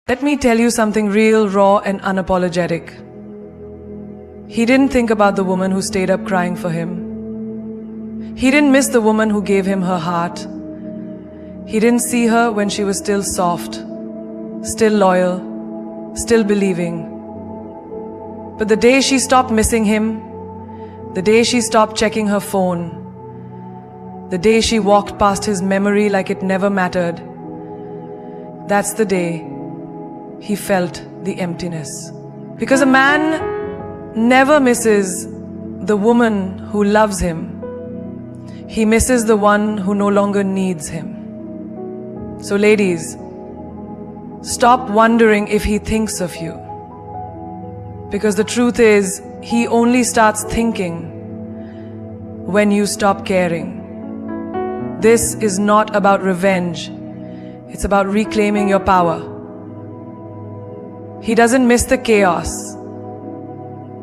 Let me tell you something real, raw, and unapologetic. He didn't think about the woman who stayed up crying for him. He didn't miss the woman who gave him her heart. He didn't see her when she was still soft, still loyal, still believing. But the day she stopped missing him, the day she stopped checking her phone, the day she walked past his memory like it never mattered, that's the day he felt the emptiness. Because a man never misses the woman who loves him. He misses the one who no longer needs him. So ladies, stop wondering if he thinks of you. Because the truth is, he only starts thinking when you stop caring. This is not about revenge. It's about reclaiming your power. He doesn't miss the chaos.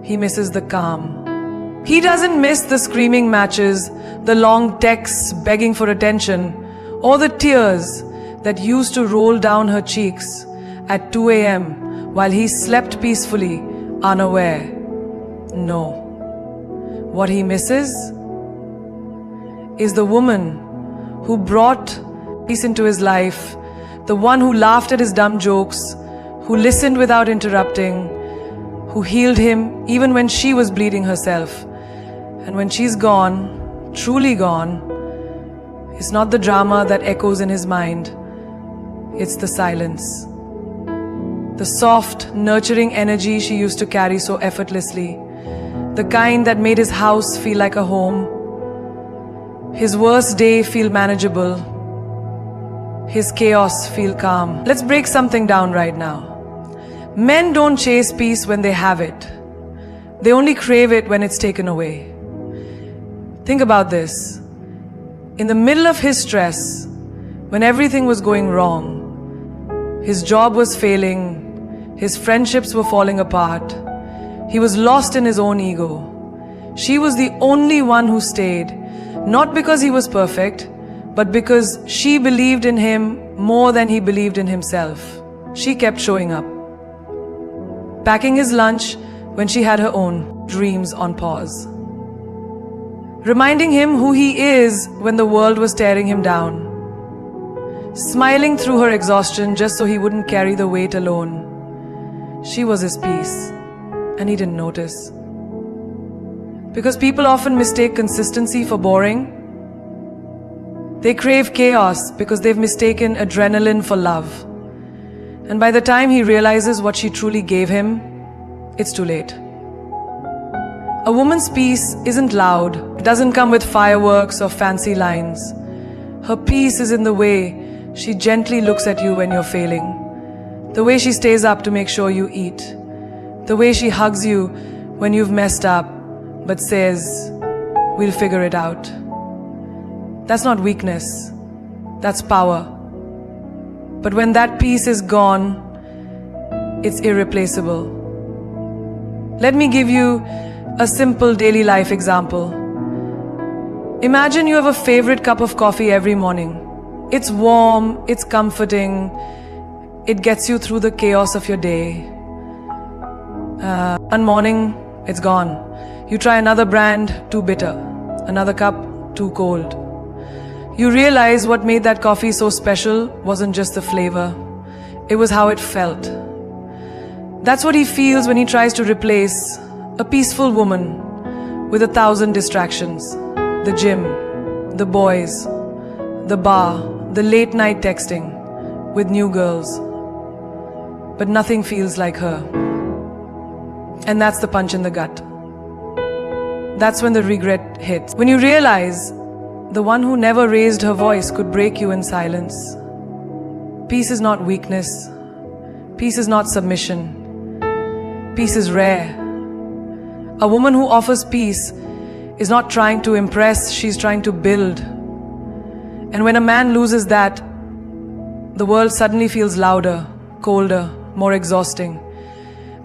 He misses the calm. He doesn't miss the screaming matches, the long texts begging for attention, or the tears that used to roll down her cheeks at 2 a.m. while he slept peacefully, unaware. No. What he misses is the woman who brought peace into his life, the one who laughed at his dumb jokes, who listened without interrupting, who healed him even when she was bleeding herself. And when she's gone, truly gone, it's not the drama that echoes in his mind, it's the silence. The soft, nurturing energy she used to carry so effortlessly, the kind that made his house feel like a home, his worst day feel manageable, his chaos feel calm. Let's break something down right now. Men don't chase peace when they have it. They only crave it when it's taken away. Think about this. In the middle of his stress, when everything was going wrong, his job was failing, his friendships were falling apart, he was lost in his own ego. She was the only one who stayed, not because he was perfect, but because she believed in him more than he believed in himself. She kept showing up, packing his lunch when she had her own dreams on pause, reminding him who he is when the world was tearing him down, smiling through her exhaustion just so he wouldn't carry the weight alone. She was his peace, and he didn't notice. Because people often mistake consistency for boring. They crave chaos because they've mistaken adrenaline for love. And by the time he realizes what she truly gave him, it's too late. A woman's peace isn't loud. It doesn't come with fireworks or fancy lines. Her peace is in the way she gently looks at you when you're failing, the way she stays up to make sure you eat, the way she hugs you when you've messed up but says, "We'll figure it out." That's not weakness, that's power. But when that peace is gone, it's irreplaceable. Let me give you a simple daily life example. Imagine you have a favorite cup of coffee every morning. It's warm, it's comforting, it gets you through the chaos of your day. One morning, it's gone. You try another brand, too bitter. Another cup, too cold. You realize what made that coffee so special wasn't just the flavor, it was how it felt. That's what he feels when he tries to replace a peaceful woman with 1,000 distractions. The gym, the boys, the bar, the late night texting with new girls. But nothing feels like her. And that's the punch in the gut. That's when the regret hits. When you realize the one who never raised her voice could break you in silence. Peace is not weakness. Peace is not submission. Peace is rare. A woman who offers peace is not trying to impress, she's trying to build. And when a man loses that, the world suddenly feels louder, colder, more exhausting.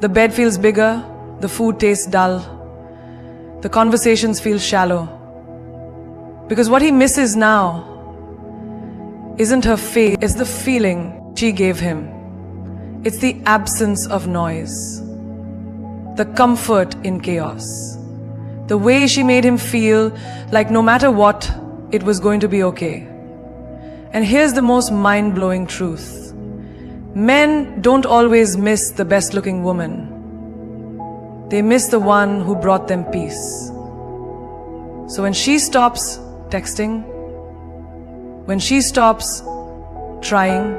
The bed feels bigger, the food tastes dull, the conversations feel shallow. Because what he misses now isn't her face, it's the feeling she gave him. It's the absence of noise, the comfort in chaos, the way she made him feel like no matter what, it was going to be okay. And here's the most mind-blowing truth. Men don't always miss the best-looking woman. They miss the one who brought them peace. So when she stops texting, when she stops trying,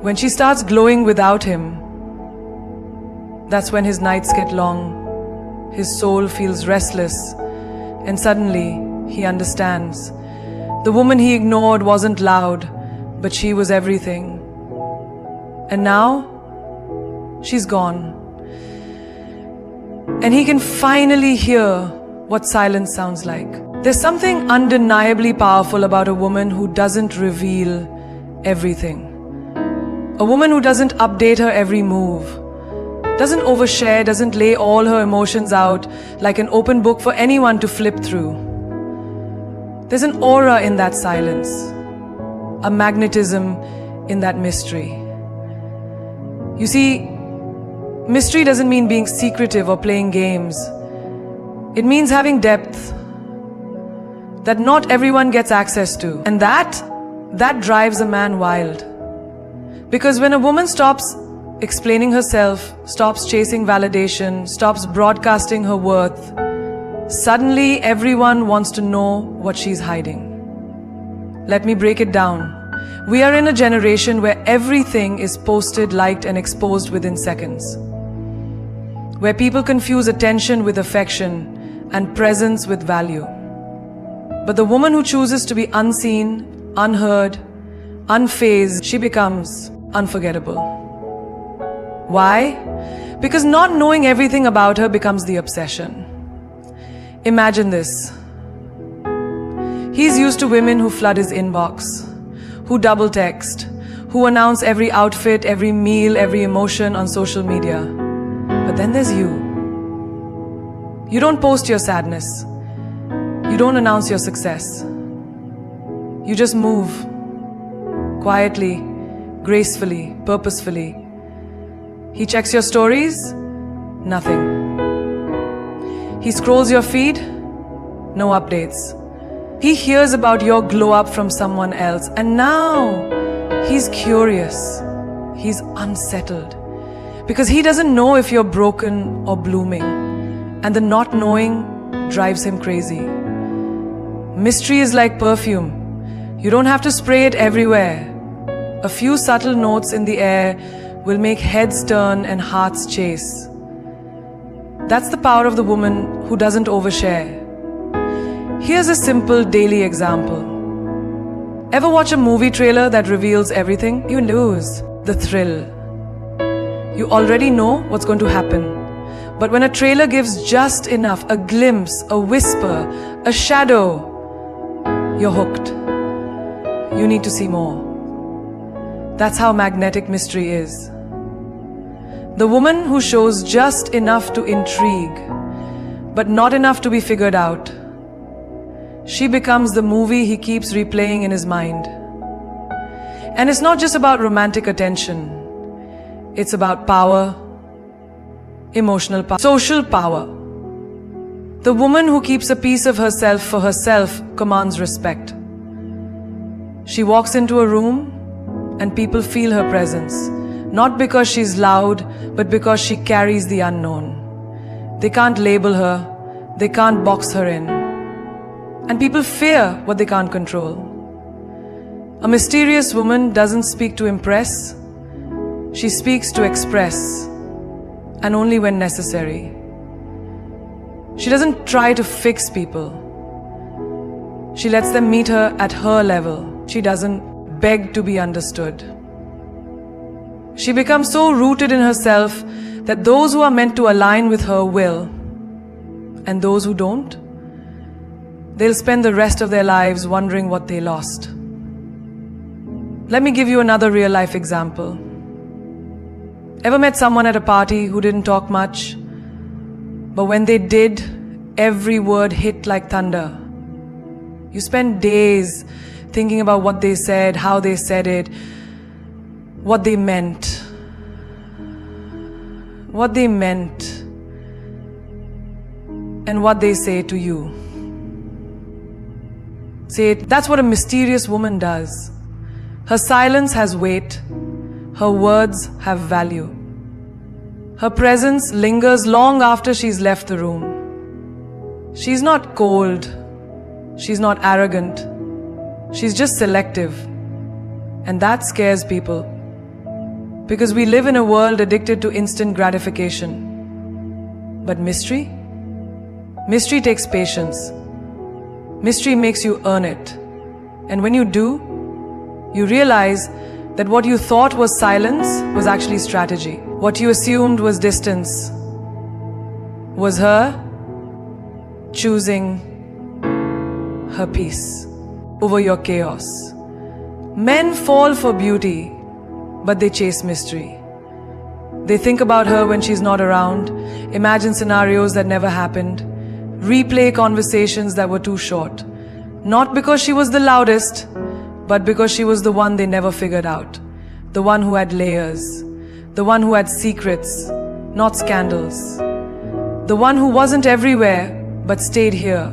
when she starts glowing without him, that's when his nights get long, his soul feels restless, and suddenly he understands. The woman he ignored wasn't loud, but she was everything. And now, she's gone. And he can finally hear what silence sounds like. There's something undeniably powerful about a woman who doesn't reveal everything. A woman who doesn't update her every move, doesn't overshare, doesn't lay all her emotions out like an open book for anyone to flip through. There's an aura in that silence, a magnetism in that mystery. You see, mystery doesn't mean being secretive or playing games. It means having depth that not everyone gets access to. And that drives a man wild. Because when a woman stops explaining herself, stops chasing validation, stops broadcasting her worth, suddenly everyone wants to know what she's hiding. Let me break it down. We are in a generation where everything is posted, liked, and exposed within seconds. Where people confuse attention with affection and presence with value. But the woman who chooses to be unseen, unheard, unfazed, she becomes unforgettable. Why? Because not knowing everything about her becomes the obsession. Imagine this. He's used to women who flood his inbox, who double text, who announce every outfit, every meal, every emotion on social media. But then there's you. You don't post your sadness. You don't announce your success. You just move. Quietly, gracefully, purposefully. He checks your stories? Nothing. He scrolls your feed? No updates. He hears about your glow up from someone else, and now he's curious. He's unsettled. Because he doesn't know if you're broken or blooming, and the not knowing drives him crazy. Mystery is like perfume. You don't have to spray it everywhere. A few subtle notes in the air will make heads turn and hearts chase. That's the power of the woman who doesn't overshare. Here's a simple daily example. Ever watch a movie trailer that reveals everything? You lose the thrill. You already know what's going to happen. But when a trailer gives just enough, a glimpse, a whisper, a shadow, you're hooked. You need to see more. That's how magnetic mystery is. The woman who shows just enough to intrigue, but not enough to be figured out. She becomes the movie he keeps replaying in his mind. And it's not just about romantic attention. It's about power, emotional power, social power. The woman who keeps a piece of herself for herself commands respect. She walks into a room and people feel her presence, not because she's loud, but because she carries the unknown. They can't label her, they can't box her in. And people fear what they can't control. A mysterious woman doesn't speak to impress, she speaks to express, and only when necessary. She doesn't try to fix people. She lets them meet her at her level. She doesn't beg to be understood. She becomes so rooted in herself that those who are meant to align with her will, and those who don't, they'll spend the rest of their lives wondering what they lost. Let me give you another real-life example. Ever met someone at a party who didn't talk much, but when they did, every word hit like thunder? You spend days thinking about what they said, how they said it, what they meant. what they meant, and what they say to you. Say it. That's what a mysterious woman does. Her silence has weight. Her words have value. Her presence lingers long after she's left the room. She's not cold. She's not arrogant. She's just selective. And that scares people. Because we live in a world addicted to instant gratification. But mystery? Mystery takes patience. Mystery makes you earn it. And when you do, you realize that what you thought was silence was actually strategy. What you assumed was distance was her choosing her peace over your chaos. Men fall for beauty, but they chase mystery. They think about her when she's not around, imagine scenarios that never happened, replay conversations that were too short. Not because she was the loudest, but because she was the one they never figured out. The one who had layers. The one who had secrets, not scandals. The one who wasn't everywhere, but stayed here,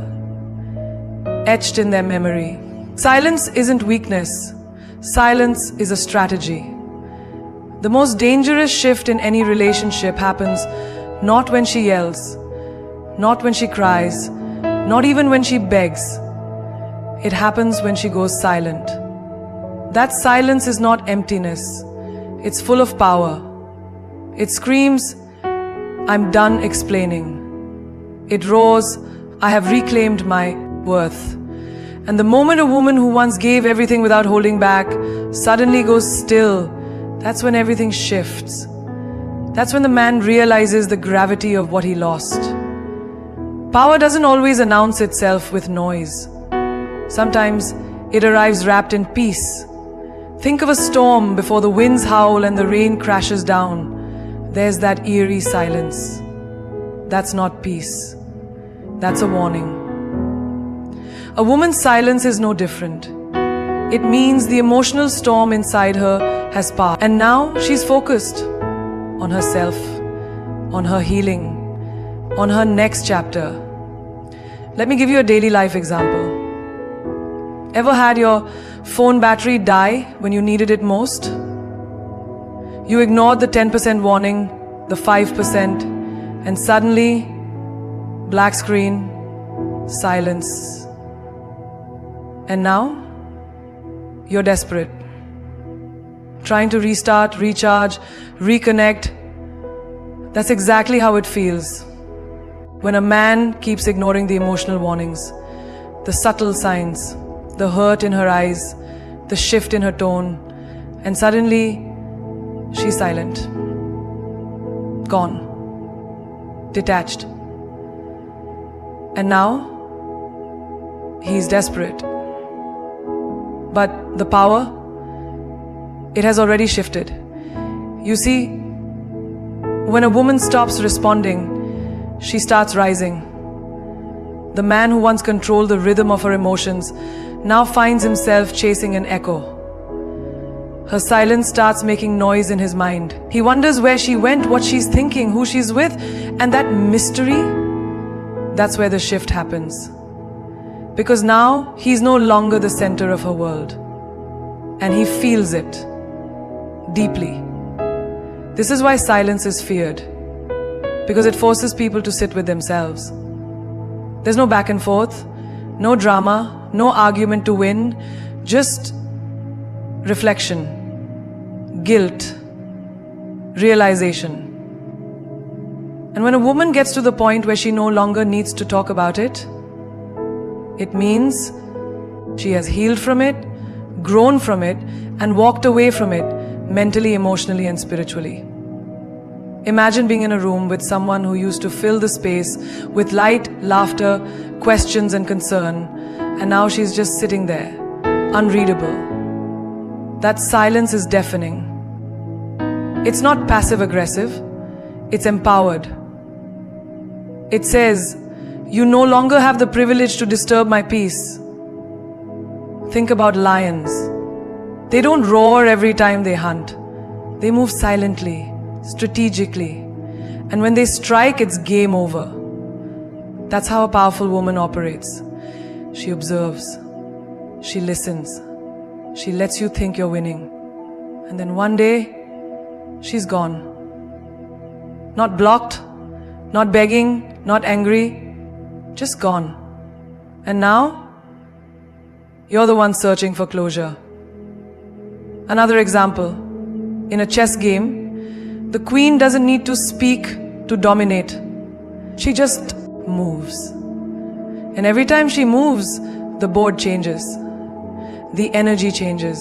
etched in their memory. Silence isn't weakness. Silence is a strategy. The most dangerous shift in any relationship happens not when she yells, not when she cries, not even when she begs. It happens when she goes silent. That silence is not emptiness. It's full of power. It screams, I'm done explaining. It roars, I have reclaimed my worth. And the moment a woman who once gave everything without holding back suddenly goes still, that's when everything shifts. That's when the man realizes the gravity of what he lost. Power doesn't always announce itself with noise. Sometimes it arrives wrapped in peace. Think of a storm before the winds howl and the rain crashes down. There's that eerie silence. That's not peace. That's a warning. A woman's silence is no different. It means the emotional storm inside her has passed. And now she's focused on herself, on her healing, on her next chapter. Let me give you a daily life example. Ever had your phone battery die when you needed it most? You ignored the 10% warning, the 5%, and suddenly, black screen, silence. And now, you're desperate. Trying to restart, recharge, reconnect. That's exactly how it feels when a man keeps ignoring the emotional warnings, the subtle signs, the hurt in her eyes, the shift in her tone, and suddenly she's silent, gone, detached. And now he's desperate. But the power, it has already shifted. You see, when a woman stops responding, she starts rising. The man who once controlled the rhythm of her emotions now finds himself chasing an echo. Her silence starts making noise in his mind. He wonders where she went, what she's thinking, who she's with, and that mystery, that's where the shift happens. Because now he's no longer the center of her world. And he feels it deeply. This is why silence is feared. Because it forces people to sit with themselves. There's no back and forth, no drama, no argument to win, just reflection, guilt, realization. And when a woman gets to the point where she no longer needs to talk about it, it means she has healed from it, grown from it, and walked away from it mentally, emotionally, and spiritually. Imagine being in a room with someone who used to fill the space with light, laughter, questions, and concern, and now she's just sitting there, unreadable. That silence is deafening. It's not passive-aggressive, it's empowered. It says, you no longer have the privilege to disturb my peace. Think about lions. They don't roar every time they hunt. They move silently, strategically. And when they strike, it's game over. That's how a powerful woman operates. She observes. She listens. She lets you think you're winning. And then one day, she's gone. Not blocked, not begging, not angry, just gone. And now, you're the one searching for closure. Another example. In a chess game, the queen doesn't need to speak to dominate. She just moves. And every time she moves, the board changes. The energy changes.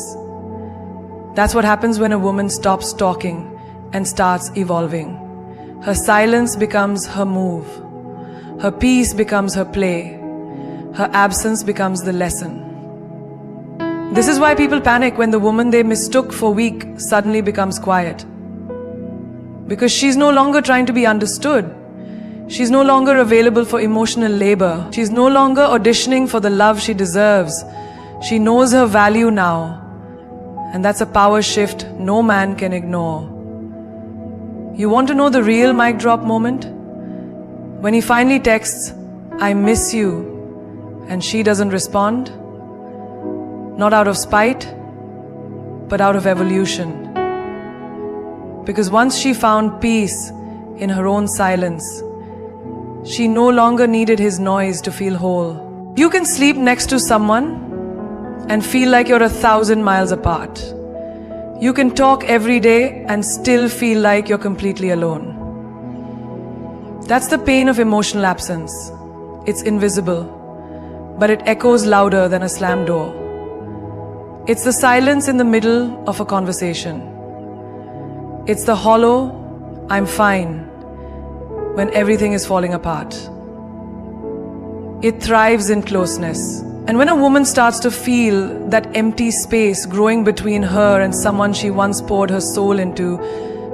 That's what happens when a woman stops talking and starts evolving. Her silence becomes her move. Her peace becomes her play. Her absence becomes the lesson. This is why people panic when the woman they mistook for weak suddenly becomes quiet. Because she's no longer trying to be understood. She's no longer available for emotional labor. She's no longer auditioning for the love she deserves. She knows her value now. And that's a power shift no man can ignore. You want to know the real mic drop moment? When he finally texts, "I miss you," and she doesn't respond. Not out of spite, but out of evolution. Because once she found peace in her own silence, she no longer needed his noise to feel whole. You can sleep next to someone and feel like you're 1,000 miles apart. You can talk every day and still feel like you're completely alone. That's the pain of emotional absence. It's invisible, but it echoes louder than a slammed door. It's the silence in the middle of a conversation. It's the hollow, "I'm fine," when everything is falling apart. It thrives in closeness. And when a woman starts to feel that empty space growing between her and someone she once poured her soul into,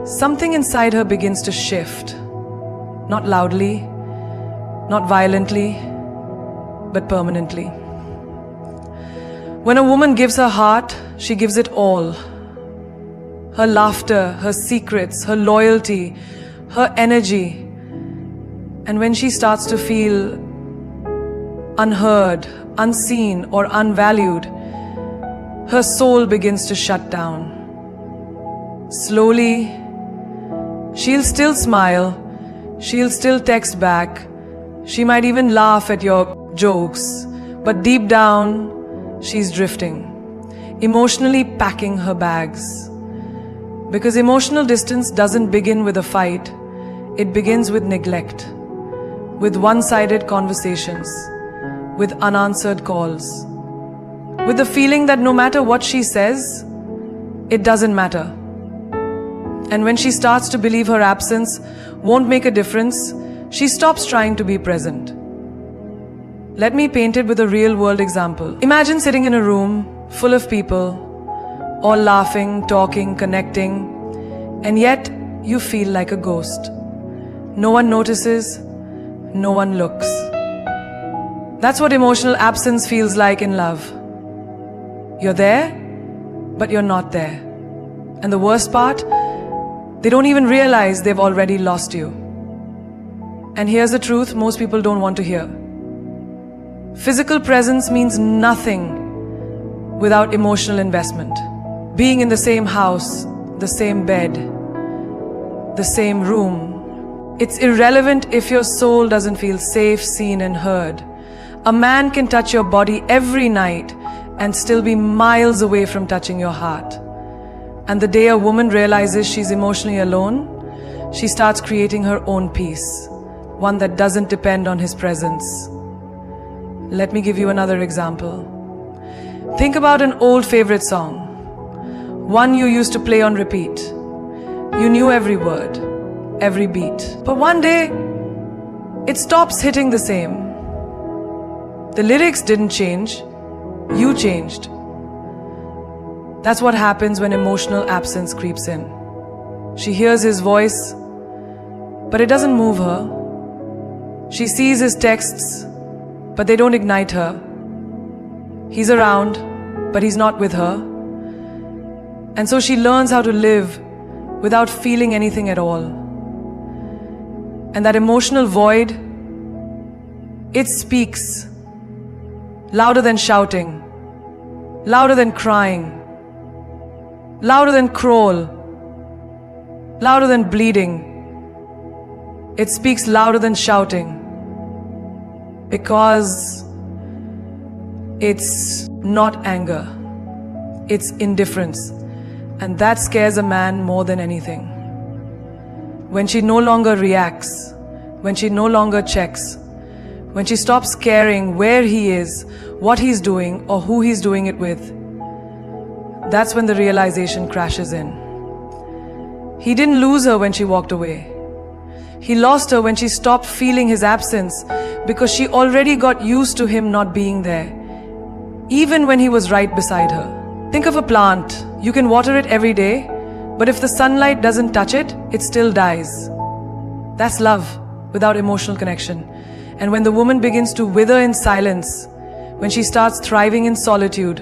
something inside her begins to shift. Not loudly, not violently, but permanently. When a woman gives her heart, she gives it all. Her laughter, her secrets, her loyalty, her energy. And when she starts to feel unheard, unseen, or unvalued, her soul begins to shut down. Slowly, she'll still smile, she'll still text back, she might even laugh at your jokes, but deep down, she's drifting, emotionally packing her bags. Because emotional distance doesn't begin with a fight, it begins with neglect, with one-sided conversations, with unanswered calls, with the feeling that no matter what she says, it doesn't matter. And when she starts to believe her absence won't make a difference, she stops trying to be present. Let me paint it with a real-world example. Imagine sitting in a room full of people, all laughing, talking, connecting, and yet you feel like a ghost. No one notices, no one looks. That's what emotional absence feels like in love. You're there, but you're not there. And the worst part, they don't even realize they've already lost you. And here's the truth most people don't want to hear. Physical presence means nothing without emotional investment. Being in the same house, the same bed, the same room. It's irrelevant if your soul doesn't feel safe, seen, and heard. A man can touch your body every night and still be miles away from touching your heart. And the day a woman realizes she's emotionally alone, she starts creating her own peace, one that doesn't depend on his presence. Let me give you another example. Think about an old favorite song, one you used to play on repeat. You knew every word, every beat. But one day, it stops hitting the same. The lyrics didn't change, you changed. That's what happens when emotional absence creeps in. She hears his voice, but it doesn't move her. She sees his texts, but they don't ignite her. He's around, but he's not with her. And so she learns how to live without feeling anything at all. And that emotional void, it speaks louder than shouting, louder than crying, louder than crawl, louder than bleeding. It speaks louder than shouting because it's not anger, it's indifference. And that scares a man more than anything. When she no longer reacts, when she no longer checks, when she stops caring where he is, what he's doing, or who he's doing it with, that's when the realization crashes in. He didn't lose her when she walked away. He lost her when she stopped feeling his absence because she already got used to him not being there, even when he was right beside her. Think of a plant. You can water it every day, but if the sunlight doesn't touch it, it still dies. That's love without emotional connection. And when the woman begins to wither in silence, when she starts thriving in solitude,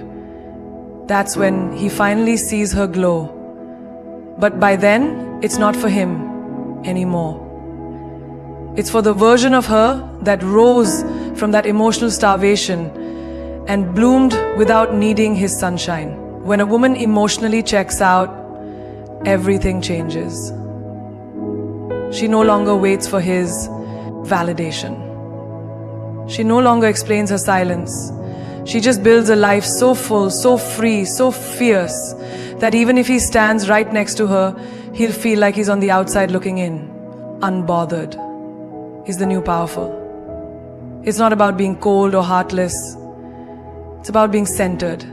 that's when he finally sees her glow. But by then, it's not for him anymore. It's for the version of her that rose from that emotional starvation and bloomed without needing his sunshine. When a woman emotionally checks out, everything changes. She no longer waits for his validation. She no longer explains her silence. She just builds a life so full, so free, so fierce, that even if he stands right next to her, he'll feel like he's on the outside looking in. Unbothered is the new powerful. It's not about being cold or heartless. It's about being centered,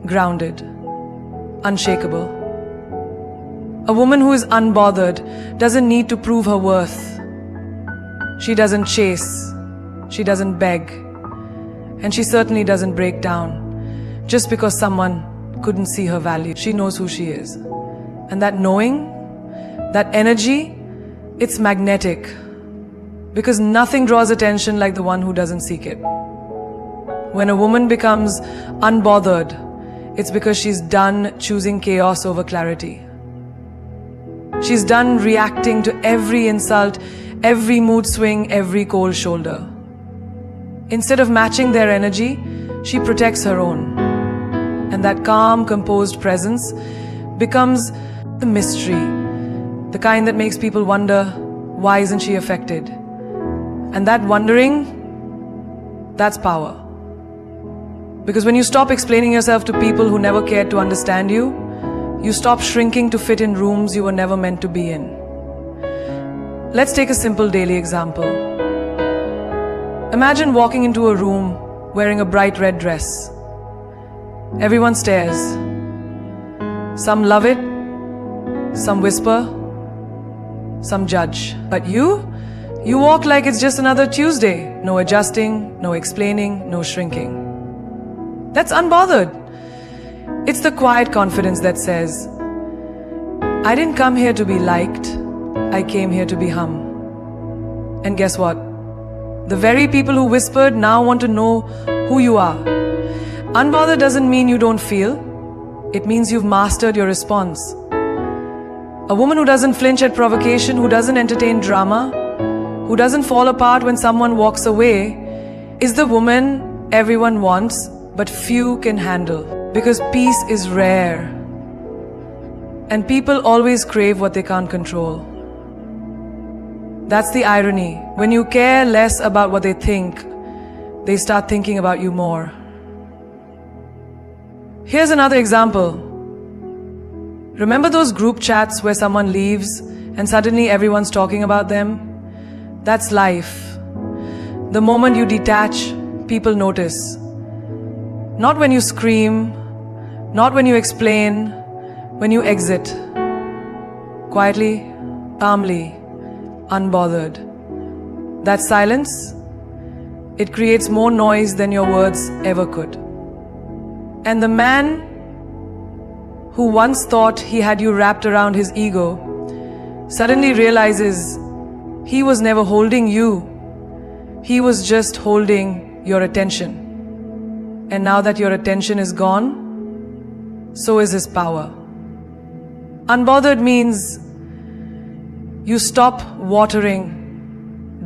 grounded, unshakable. A woman who is unbothered doesn't need to prove her worth. She doesn't chase. She doesn't beg. And she certainly doesn't break down just because someone couldn't see her value. She knows who she is. And that knowing, that energy, it's magnetic. Because nothing draws attention like the one who doesn't seek it. When a woman becomes unbothered, it's because she's done choosing chaos over clarity. She's done reacting to every insult, every mood swing, every cold shoulder. Instead of matching their energy, she protects her own. And that calm, composed presence becomes the mystery, the kind that makes people wonder, why isn't she affected? And that wondering, that's power. Because when you stop explaining yourself to people who never cared to understand you, you stop shrinking to fit in rooms you were never meant to be in. Let's take a simple daily example. Imagine walking into a room wearing a bright red dress. Everyone stares. Some love it, some whisper, some judge. But you walk like it's just another Tuesday. No adjusting, no explaining, no shrinking. That's unbothered. It's the quiet confidence that says, I didn't come here to be liked, I came here to be hum. And guess what? The very people who whispered now want to know who you are. Unbothered doesn't mean you don't feel. It means you've mastered your response. A woman who doesn't flinch at provocation, who doesn't entertain drama, who doesn't fall apart when someone walks away, is the woman everyone wants, but few can handle. Because peace is rare. And people always crave what they can't control. That's the irony. When you care less about what they think, they start thinking about you more. Here's another example. Remember those group chats where someone leaves and suddenly everyone's talking about them? That's life. The moment you detach, people notice. Not when you scream, not when you explain, when you exit. Quietly, calmly, unbothered. That silence, it creates more noise than your words ever could. And the man who once thought he had you wrapped around his ego suddenly realizes he was never holding you. He was just holding your attention. And now that your attention is gone, so is his power. Unbothered means you stop watering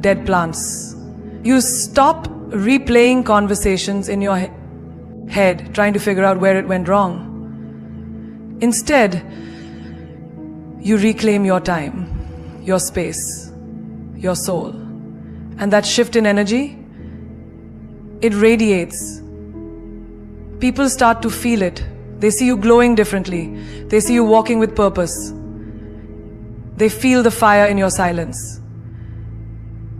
dead plants. You stop replaying conversations in your head, trying to figure out where it went wrong. Instead, you reclaim your time, your space, your soul. And that shift in energy, it radiates. People start to feel it. They see you glowing differently. They see you walking with purpose. They feel the fire in your silence.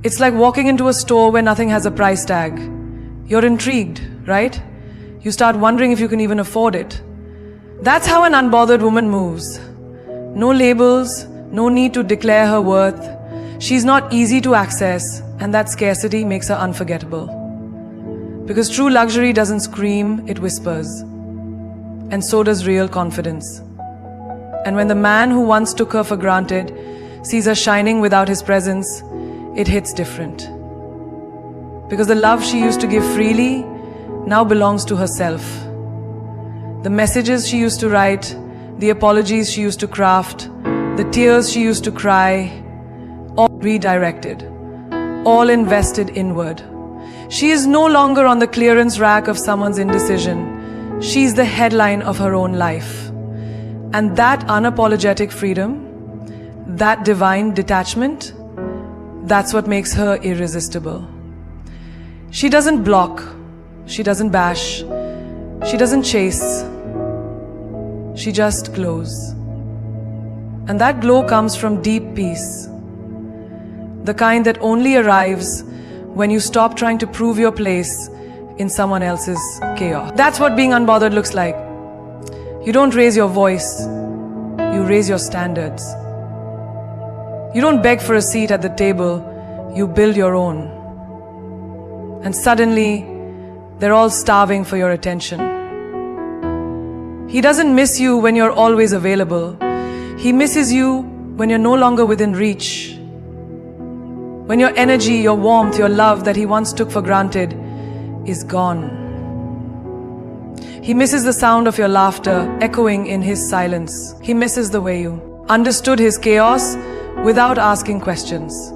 It's like walking into a store where nothing has a price tag. You're intrigued, right? You start wondering if you can even afford it. That's how an unbothered woman moves. No labels, no need to declare her worth. She's not easy to access, and that scarcity makes her unforgettable. Because true luxury doesn't scream, it whispers. And so does real confidence. And when the man who once took her for granted sees her shining without his presence, it hits different. Because the love she used to give freely now belongs to herself. The messages she used to write, the apologies she used to craft, the tears she used to cry, all redirected, all invested inward. She is no longer on the clearance rack of someone's indecision. She's the headline of her own life. And that unapologetic freedom, that divine detachment, that's what makes her irresistible. She doesn't block, she doesn't bash, she doesn't chase, she just glows. And that glow comes from deep peace, the kind that only arrives when you stop trying to prove your place in someone else's chaos. That's what being unbothered looks like. You don't raise your voice, you raise your standards. You don't beg for a seat at the table, you build your own. And suddenly, they're all starving for your attention. He doesn't miss you when you're always available. He misses you when you're no longer within reach. When your energy, your warmth, your love that he once took for granted is gone. He misses the sound of your laughter echoing in his silence. He misses the way you understood his chaos without asking questions.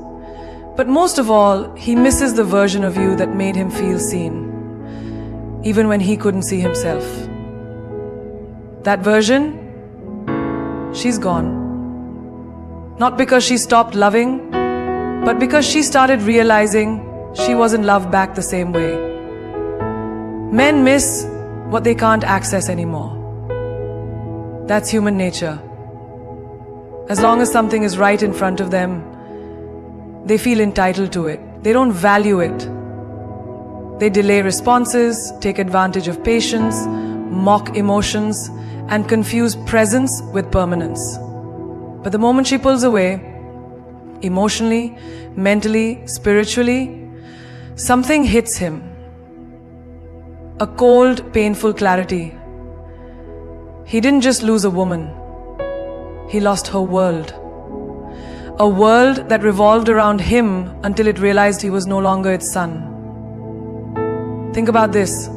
But most of all, he misses the version of you that made him feel seen, even when he couldn't see himself. That version, she's gone. Not because she stopped loving, but because she started realizing she wasn't loved back the same way. Men miss what they can't access anymore. That's human nature. As long as something is right in front of them, they feel entitled to it. They don't value it. They delay responses, take advantage of patience, mock emotions, and confuse presence with permanence. But the moment she pulls away, emotionally, mentally, spiritually, something hits him. A cold, painful clarity. He didn't just lose a woman. He lost her world. A world that revolved around him until it realized he was no longer its son. Think about this.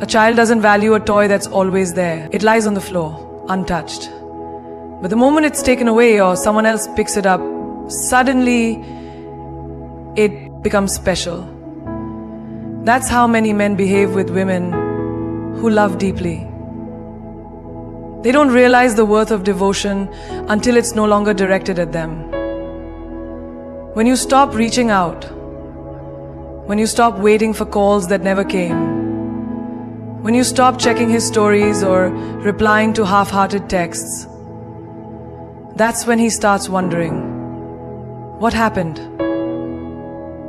A child doesn't value a toy that's always there. It lies on the floor, untouched. But the moment it's taken away or someone else picks it up, suddenly it becomes special. That's how many men behave with women who love deeply. They don't realize the worth of devotion until it's no longer directed at them. When you stop reaching out, when you stop waiting for calls that never came, when you stop checking his stories or replying to half-hearted texts, that's when he starts wondering, what happened?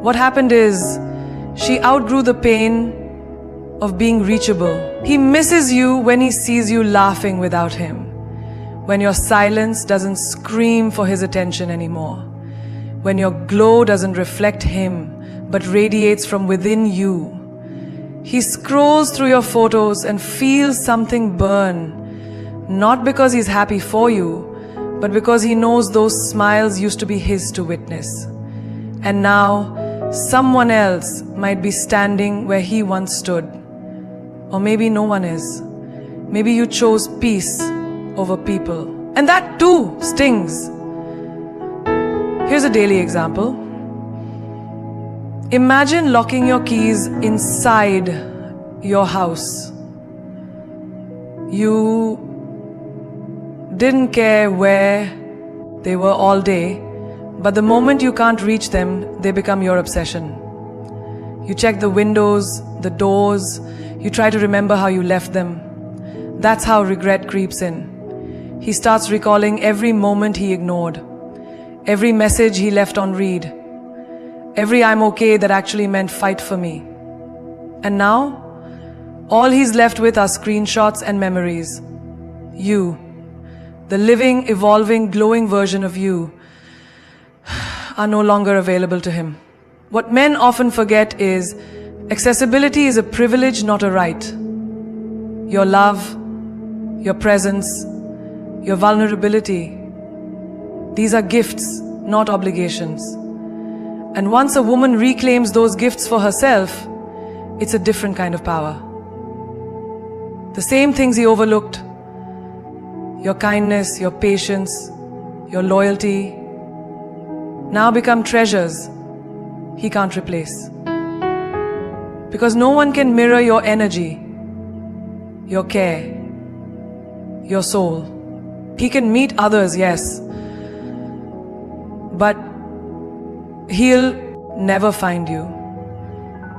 What happened is, she outgrew the pain of being reachable. He misses you when he sees you laughing without him, when your silence doesn't scream for his attention anymore, when your glow doesn't reflect him but radiates from within you. He scrolls through your photos and feels something burn, not because he's happy for you, but because he knows those smiles used to be his to witness. And now, someone else might be standing where he once stood. Or maybe no one is. Maybe you chose peace over people. And that too stings. Here's a daily example. Imagine locking your keys inside your house. You didn't care where they were all day, but the moment you can't reach them, they become your obsession. You check the windows, the doors, you try to remember how you left them. That's how regret creeps in. He starts recalling every moment he ignored, every message he left on read, every "I'm okay" that actually meant "fight for me." And now, all he's left with are screenshots and memories. You, the living, evolving, glowing version of you, are no longer available to him. What men often forget is accessibility is a privilege, not a right. Your love, your presence, your vulnerability, these are gifts, not obligations. And once a woman reclaims those gifts for herself, it's a different kind of power. The same things he overlooked, your kindness, your patience, your loyalty, now become treasures he can't replace. Because no one can mirror your energy, your care, your soul. He can meet others, yes, but he'll never find you.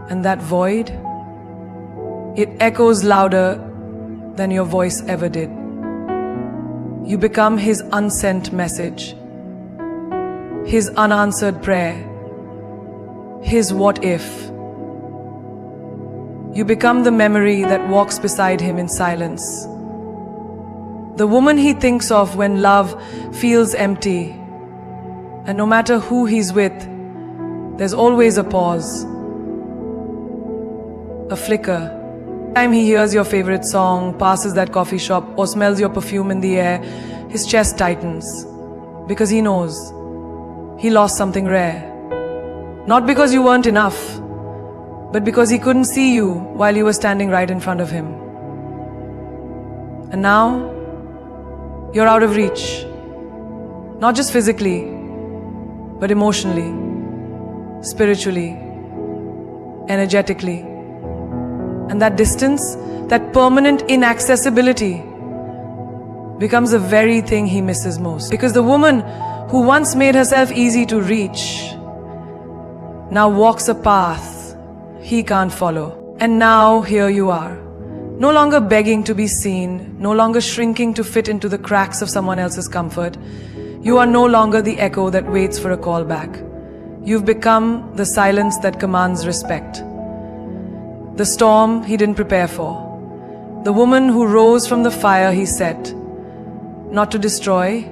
And that void, it echoes louder than your voice ever did. You become his unsent message, his unanswered prayer, his what if. You become the memory that walks beside him in silence. The woman he thinks of when love feels empty. And no matter who he's with, there's always a pause, a flicker. Every time he hears your favorite song, passes that coffee shop, or smells your perfume in the air, his chest tightens. Because he knows he lost something rare. Not because you weren't enough, but because he couldn't see you while you were standing right in front of him. And now, you're out of reach. Not just physically, but emotionally, spiritually, energetically. And that distance, that permanent inaccessibility, becomes the very thing he misses most. Because the woman who once made herself easy to reach now walks a path he can't follow. And now here you are, no longer begging to be seen, no longer shrinking to fit into the cracks of someone else's comfort. You are no longer the echo that waits for a call back. You've become the silence that commands respect. The storm he didn't prepare for. The woman who rose from the fire he set, not to destroy,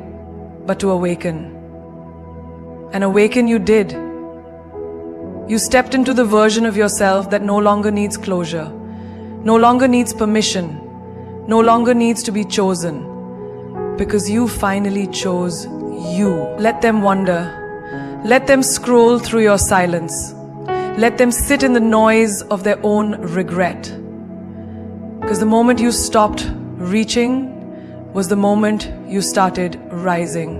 but to awaken. And awaken you did. You stepped into the version of yourself that no longer needs closure, no longer needs permission, no longer needs to be chosen, because you finally chose you. Let them wonder. Let them scroll through your silence. Let them sit in the noise of their own regret. Because the moment you stopped reaching was the moment you started rising.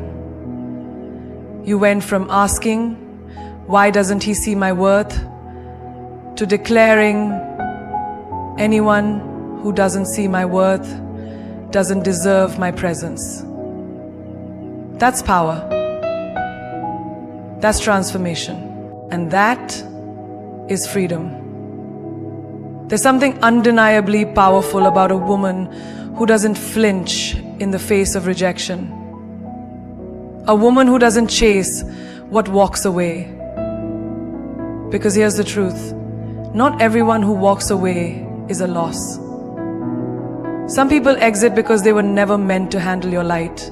You went from asking, "Why doesn't he see my worth?" to declaring, "Anyone who doesn't see my worth doesn't deserve my presence." That's power. That's transformation. And that is freedom. There's something undeniably powerful about a woman who doesn't flinch in the face of rejection. A woman who doesn't chase what walks away. Because here's the truth, not everyone who walks away is a loss. Some people exit because they were never meant to handle your light.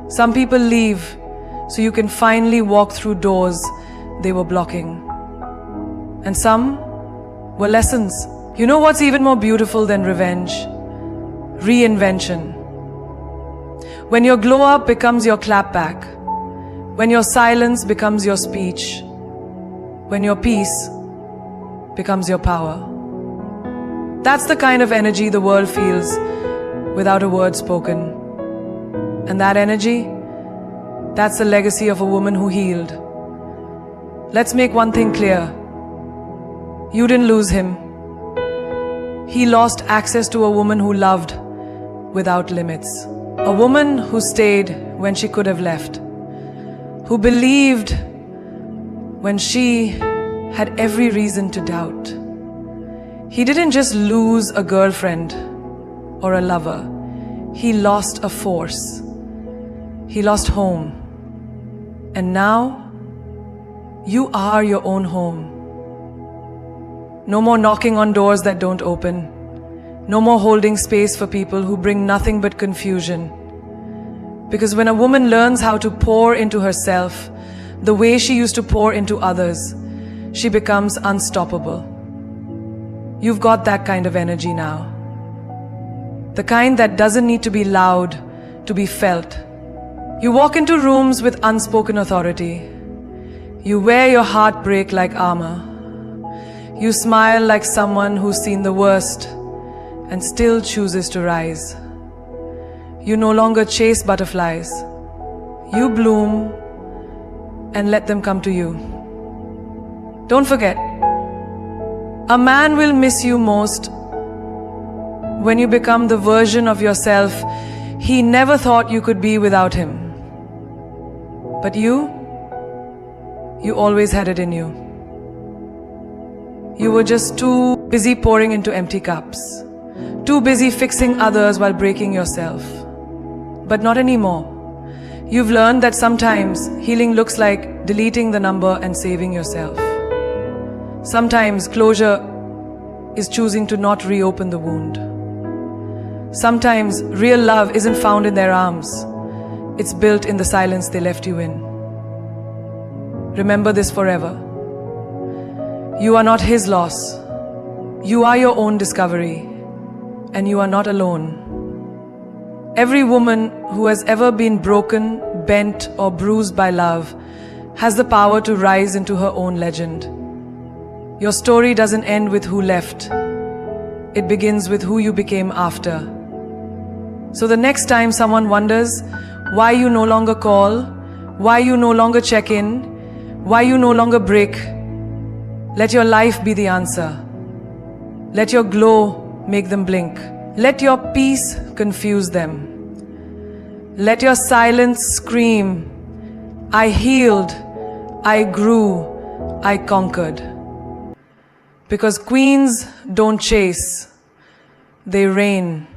Some people leave so you can finally walk through doors they were blocking. And some were lessons. You know what's even more beautiful than revenge? Reinvention. When your glow up becomes your clapback, when your silence becomes your speech, when your peace becomes your power. That's the kind of energy the world feels without a word spoken. And that energy, that's the legacy of a woman who healed. Let's make one thing clear. You didn't lose him. He lost access to a woman who loved without limits. A woman who stayed when she could have left. Who believed when she had every reason to doubt. He didn't just lose a girlfriend or a lover. He lost a force. He lost home. And now, you are your own home. No more knocking on doors that don't open. No more holding space for people who bring nothing but confusion. Because when a woman learns how to pour into herself the way she used to pour into others, she becomes unstoppable. You've got that kind of energy now. The kind that doesn't need to be loud to be felt. You walk into rooms with unspoken authority. You wear your heartbreak like armor. You smile like someone who's seen the worst and still chooses to rise. You no longer chase butterflies. You bloom and let them come to you. Don't forget, a man will miss you most when you become the version of yourself he never thought you could be without him. But you always had it in you. You were just too busy pouring into empty cups. Too busy fixing others while breaking yourself. But not anymore. You've learned that sometimes healing looks like deleting the number and saving yourself. Sometimes closure is choosing to not reopen the wound. Sometimes real love isn't found in their arms. It's built in the silence they left you in. Remember this forever. You are not his loss. You are your own discovery. And you are not alone. Every woman who has ever been broken, bent, or bruised by love has the power to rise into her own legend. Your story doesn't end with who left. It begins with who you became after. So the next time someone wonders why you no longer call, why you no longer check in, why you no longer break, let your life be the answer. Let your glow make them blink. Let your peace confuse them. Let your silence scream, I healed, I grew, I conquered. Because queens don't chase, they reign.